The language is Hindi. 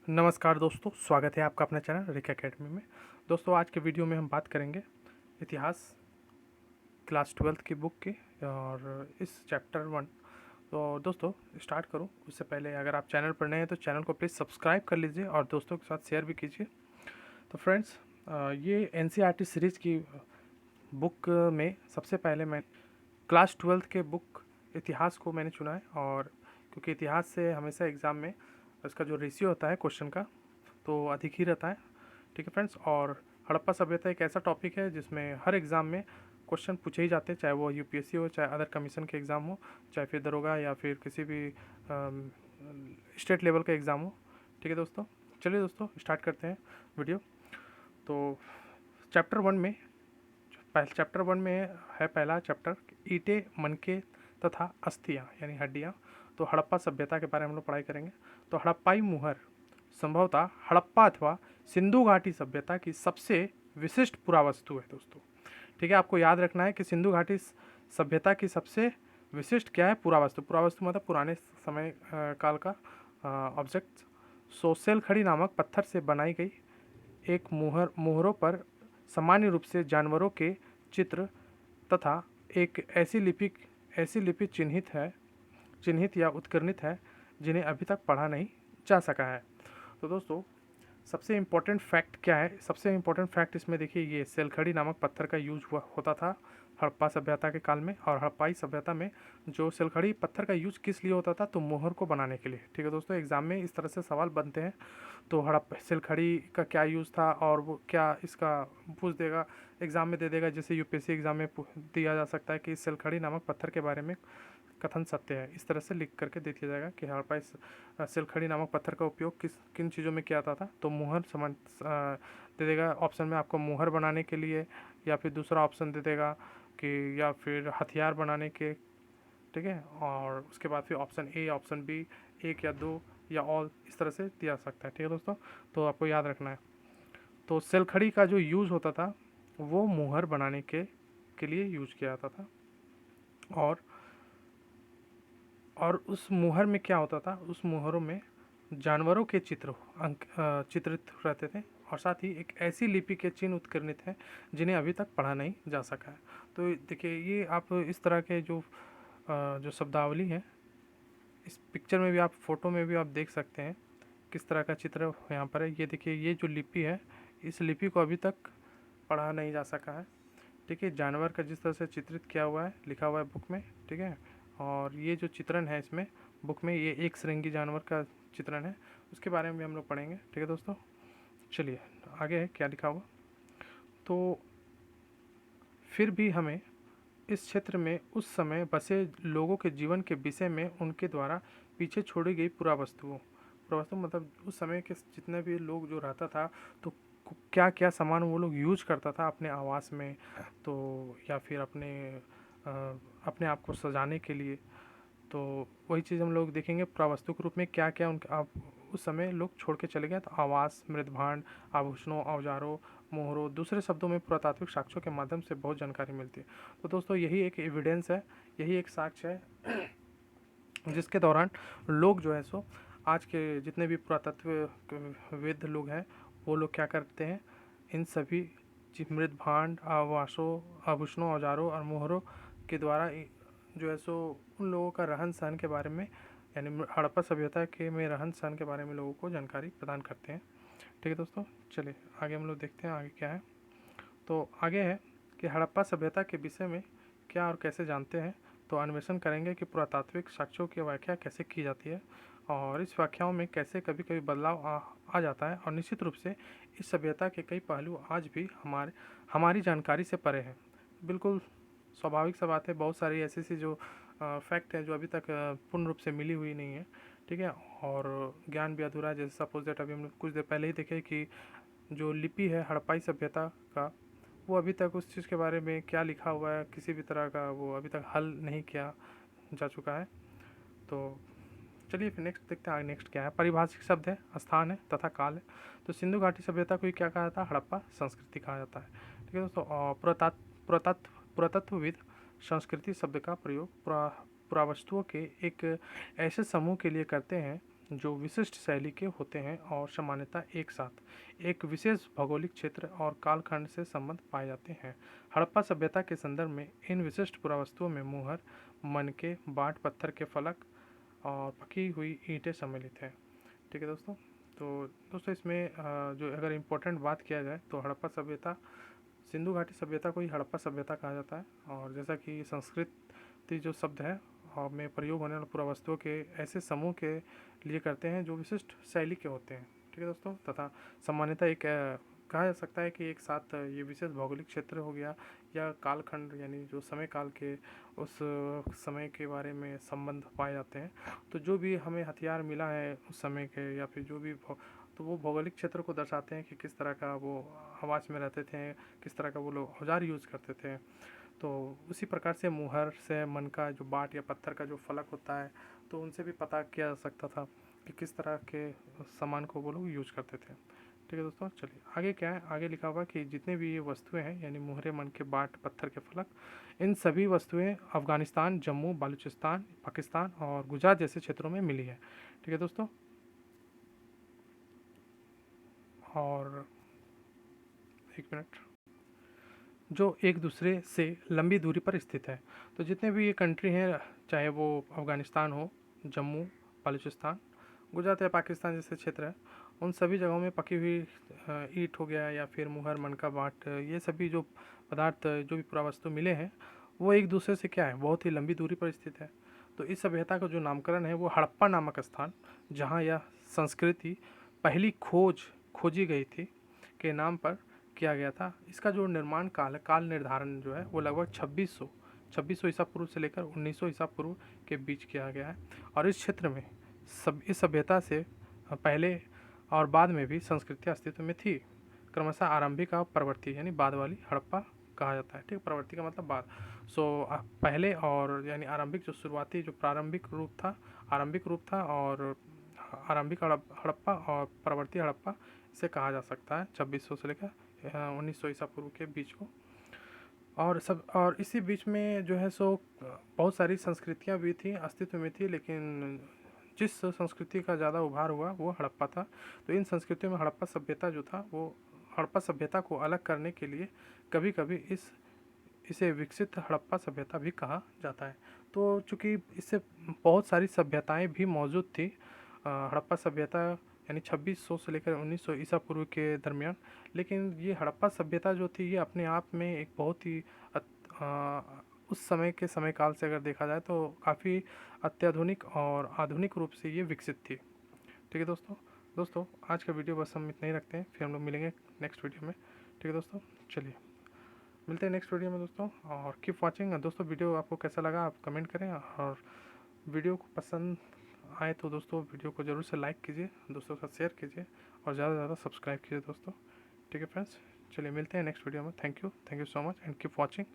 नमस्कार दोस्तों, स्वागत है आपका अपने चैनल रिक एकेडमी में। दोस्तों, आज के वीडियो में हम बात करेंगे इतिहास क्लास 12th की बुक की और इस चैप्टर 1। तो दोस्तों, स्टार्ट करूं उससे पहले अगर आप चैनल पर नए हैं तो चैनल को प्लीज़ सब्सक्राइब कर लीजिए और दोस्तों के साथ शेयर भी कीजिए। तो फ्रेंड्स, ये एनसीईआरटी सीरीज़ की बुक में सबसे पहले मैं क्लास 12th के बुक इतिहास को मैंने चुना है। और क्योंकि इतिहास से हमेशा एग्ज़ाम में इसका जो रेशियो होता है क्वेश्चन का तो अधिक ही रहता है। ठीक है फ्रेंड्स, और हड़प्पा सभ्यता एक ऐसा टॉपिक है जिसमें हर एग्ज़ाम में क्वेश्चन पूछे ही जाते हैं, चाहे वो यूपीएससी हो, चाहे अदर कमीशन के एग्ज़ाम हो, चाहे फिर दरोगा या फिर किसी भी स्टेट लेवल का एग्ज़ाम हो। ठीक है दोस्तों, चलिए दोस्तों स्टार्ट करते हैं वीडियो। तो चैप्टर वन में है पहला चैप्टर, ईंटें, मनके तथा अस्थियाँ यानी हड्डियाँ। तो हड़प्पा सभ्यता के बारे में हम लोग पढ़ाई करेंगे। तो हड़प्पाई मुहर संभवतः हड़प्पा अथवा सिंधु घाटी सभ्यता की सबसे विशिष्ट पुरावस्तु है दोस्तों। ठीक है, आपको याद रखना है कि सिंधु घाटी सभ्यता की सबसे विशिष्ट क्या है? पुरावस्तु। पुरावस्तु मतलब पुराने समय काल का ऑब्जेक्ट। सोसेल खड़ी नामक पत्थर से बनाई गई एक मुहरों पर सामान्य रूप से जानवरों के चित्र तथा एक ऐसी लिपि चिन्हित या उत्कीर्णित है जिन्हें अभी तक पढ़ा नहीं जा सका है। तो दोस्तों, सबसे इम्पोर्टेंट फैक्ट क्या है? सबसे इम्पोर्टेंट फैक्ट इसमें देखिए, ये सेलखड़ी नामक पत्थर का यूज होता था हड़प्पा सभ्यता के काल में। और हड़प्पाई सभ्यता में जो सेलखड़ी पत्थर का यूज किस लिए होता था? तो मोहर को बनाने के लिए। ठीक है दोस्तों, एग्जाम में इस तरह से सवाल बनते हैं। तो सेलखड़ी का क्या यूज़ था और वो क्या इसका पूछ देगा, एग्ज़ाम में दे देगा। जैसे यूपीएससी एग्ज़ाम में दिया जा सकता है कि सेलखड़ी नामक पत्थर के बारे में कथन सत्य है, इस तरह से लिख करके दे दिया जाएगा कि हड़प्पा सेलखड़ी नामक पत्थर का उपयोग किन चीज़ों में किया जाता था। तो मुहर दे देगा ऑप्शन में आपको, मुहर बनाने के लिए, या फिर दूसरा ऑप्शन दे देगा कि या फिर हथियार बनाने के। ठीक है, और उसके बाद फिर ऑप्शन ए, ऑप्शन बी, एक या दो या ऑल, इस तरह से दिया जा सकता है। ठीक है दोस्तों, तो आपको याद रखना है। तो सेलखड़ी का जो यूज़ होता था वो मुहर बनाने के लिए यूज किया जाता था। और उस मुहर में क्या होता था? उस मुहरों में जानवरों के चित्रित रहते थे और साथ ही एक ऐसी लिपि के चिन्ह उत्कीर्णित हैं जिन्हें अभी तक पढ़ा नहीं जा सका है। तो देखिए, ये आप इस तरह के जो शब्दावली है, इस पिक्चर में भी आप, फोटो में भी आप देख सकते हैं किस तरह का चित्र यहाँ पर है। ये देखिए, ये जो लिपि है, इस लिपि को अभी तक पढ़ा नहीं जा सका है। ठीक है, जानवर का जिस तरह से चित्रित किया हुआ है, लिखा हुआ है बुक में। ठीक है, और ये जो चित्रण है इसमें बुक में, ये एक श्रृंगी जानवर का चित्रण है, उसके बारे में भी हम लोग पढ़ेंगे। ठीक है दोस्तों, चलिए आगे है क्या लिखा हुआ। तो फिर भी हमें इस क्षेत्र में उस समय बसे लोगों के जीवन के विषय में उनके द्वारा पीछे छोड़ी गई पुरावस्तु मतलब उस समय के जितने भी लोग जो रहता था, तो क्या क्या सामान वो लोग यूज करता था अपने आवास में, तो या फिर अपने आप को सजाने के लिए। तो वही चीज़ हम लोग देखेंगे पुरावस्तु के रूप में क्या क्या उनका आप उस समय लोग छोड़ के चले गए। तो आवास, मृदभांड, आभूषणों, औजारों, मोहरों, दूसरे शब्दों में पुरातात्विक साक्ष्यों के माध्यम से बहुत जानकारी मिलती है। तो दोस्तों, यही एक एविडेंस है, यही एक साक्ष्य है जिसके दौरान लोग जो है सो आज के जितने भी पुरातत्व वेद लोग हैं, वो लोग क्या करते हैं, इन सभी मृदभांड, आभूषणों, औजारों और मोहरों के द्वारा जो है सो उन लोगों का रहन सहन के बारे में, यानी हड़प्पा सभ्यता के में रहन सहन के बारे में लोगों को जानकारी प्रदान करते हैं। ठीक है दोस्तों, चलिए आगे हम लोग देखते हैं आगे क्या है। तो आगे है कि हड़प्पा सभ्यता के विषय में क्या और कैसे जानते हैं। तो अन्वेषण करेंगे कि पुरातात्विक साक्ष्यों की व्याख्या कैसे की जाती है और इस व्याख्याओं में कैसे कभी कभी बदलाव आ जाता है। और निश्चित रूप से इस सभ्यता के कई पहलू आज भी हमारी जानकारी से परे हैं। बिल्कुल स्वाभाविक सा बात है, बहुत सारी ऐसी सी जो फैक्ट हैं जो अभी तक पूर्ण रूप से मिली हुई नहीं है। ठीक है, और ज्ञान भी अधूरा है। जैसे सपोज दैट अभी हमने कुछ देर पहले ही देखे कि जो लिपि है हड़प्पाई सभ्यता का, वो अभी तक उस चीज़ के बारे में क्या लिखा हुआ है किसी भी तरह का वो अभी तक हल नहीं किया जा चुका है। तो चलिए फिर नेक्स्ट देखते हैं आगे नेक्स्ट क्या है। परिभाषिक शब्द है, स्थान है तथा काल है। तो सिंधु घाटी सभ्यता को क्या कहा जाता है? हड़प्पा संस्कृति कहा जाता है। ठीक है दोस्तों, और पुरातत्वविद संस्कृति शब्द का प्रयोग पुरावस्तुओं के एक ऐसे समूह के लिए करते हैं जो विशिष्ट शैली के होते हैं और सामान्यतः एक साथ एक विशेष भौगोलिक क्षेत्र और कालखंड से संबंध पाए जाते हैं। हड़प्पा सभ्यता के संदर्भ में इन विशिष्ट पुरावस्तुओं में मुहर, मनके, बाट पत्थर के फलक और पकी हुई ईंटें सम्मिलित हैं। ठीक है दोस्तों। तो दोस्तों इसमें जो अगर इम्पोर्टेंट बात किया जाए तो हड़प्पा सभ्यता, सिंधु घाटी सभ्यता को ही हड़प्पा सभ्यता कहा जाता है। और जैसा कि संस्कृति जो शब्द है और में प्रयोग होने वाले पुरावस्तुओं के ऐसे समूह के लिए करते हैं जो विशिष्ट शैली के होते हैं। ठीक है दोस्तों। तथा सामान्यतः एक कहा जा सकता है कि एक साथ ये विशेष भौगोलिक क्षेत्र हो गया या कालखंड, यानी जो समय काल के उस समय के बारे में संबंध पाए जाते हैं। तो जो भी हमें हथियार मिला है उस समय के या फिर जो भी तो वो भौगोलिक क्षेत्र को दर्शाते हैं कि किस तरह का वो आवास में रहते थे, किस तरह का वो लोग औजार यूज़ करते थे। तो उसी प्रकार से मुहर से मन का जो बाट या पत्थर का जो फलक होता है, तो उनसे भी पता किया जा सकता था कि किस तरह के सामान को वो लोग यूज करते थे। ठीक है दोस्तों। चलिए आगे क्या है, आगे लिखा हुआ कि जितने भी ये वस्तुएं हैं यानी मुहरे, मन के बाट, पत्थर के फलक, इन सभी वस्तुएं अफगानिस्तान, जम्मू, बलूचिस्तान, पाकिस्तान और गुजरात जैसे क्षेत्रों में मिली है। ठीक है दोस्तों। और एक मिनट, जो एक दूसरे से लंबी दूरी पर स्थित है। तो जितने भी ये कंट्री हैं, चाहे वो अफ़गानिस्तान हो, जम्मू, बलूचिस्तान, गुजरात या पाकिस्तान जैसे क्षेत्र हैं, उन सभी जगहों में पकी हुई ईंट हो गया या फिर मुहर, मनका, बाट, ये सभी जो पदार्थ, जो भी पुरावस्तु मिले हैं, वो एक दूसरे से क्या है, बहुत ही लंबी दूरी पर स्थित है। तो इस सभ्यता का जो नामकरण है वो हड़प्पा नामक स्थान, जहाँ यह संस्कृति पहली खोजी गई थी, के नाम पर किया गया था। इसका जो निर्माण काल है, काल निर्धारण जो है वो लगभग 2600 ईसा पूर्व से लेकर 1900 ईसा पूर्व के बीच किया गया है। और इस क्षेत्र में इस सभ्यता से पहले और बाद में भी संस्कृति अस्तित्व में थी। क्रमशः आरंभिक और परवर्ती यानी बाद वाली हड़प्पा कहा जाता है। ठीक, परवर्ती का मतलब बाद। पहले और यानी आरंभिक जो शुरुआती जो प्रारंभिक रूप था, आरंभिक रूप था, और आरंभिक हड़प्पा और परवर्ती हड़प्पा इसे कहा जा सकता है 2600 से लेकर 1900 ईसा पूर्व के बीच को। और इसी बीच में जो है सो बहुत सारी संस्कृतियाँ भी थी, अस्तित्व में थी, लेकिन जिस संस्कृति का ज़्यादा उभार हुआ वो हड़प्पा था। तो इन संस्कृतियों में हड़प्पा सभ्यता जो था, वो हड़प्पा सभ्यता को अलग करने के लिए कभी कभी इसे विकसित हड़प्पा सभ्यता भी कहा जाता है। तो चूँकि इससे बहुत सारी सभ्यताएं भी मौजूद थी हड़प्पा सभ्यता यानी 2600 से लेकर 1900 ईसा पूर्व के दरमियान, लेकिन ये हड़प्पा सभ्यता जो थी ये अपने आप में एक बहुत ही उस समय के समय काल से अगर देखा जाए तो काफ़ी अत्याधुनिक और आधुनिक रूप से ये विकसित थी। ठीक है दोस्तों आज का वीडियो बस हम इतना ही रखते हैं, फिर हम लोग मिलेंगे नेक्स्ट वीडियो में। ठीक है दोस्तों, चलिए मिलते हैं नेक्स्ट वीडियो में दोस्तों, और कीप वॉचिंग। दोस्तों वीडियो आपको कैसा लगा आप कमेंट करें, और वीडियो को पसंद आए तो दोस्तों वीडियो को ज़रूर से लाइक कीजिए, दोस्तों के साथ शेयर कीजिए, और ज़्यादा से ज़्यादा सब्सक्राइब कीजिए दोस्तों। ठीक है फ्रेंड्स, चलिए मिलते हैं नेक्स्ट वीडियो में। Thank you so much and keep watching.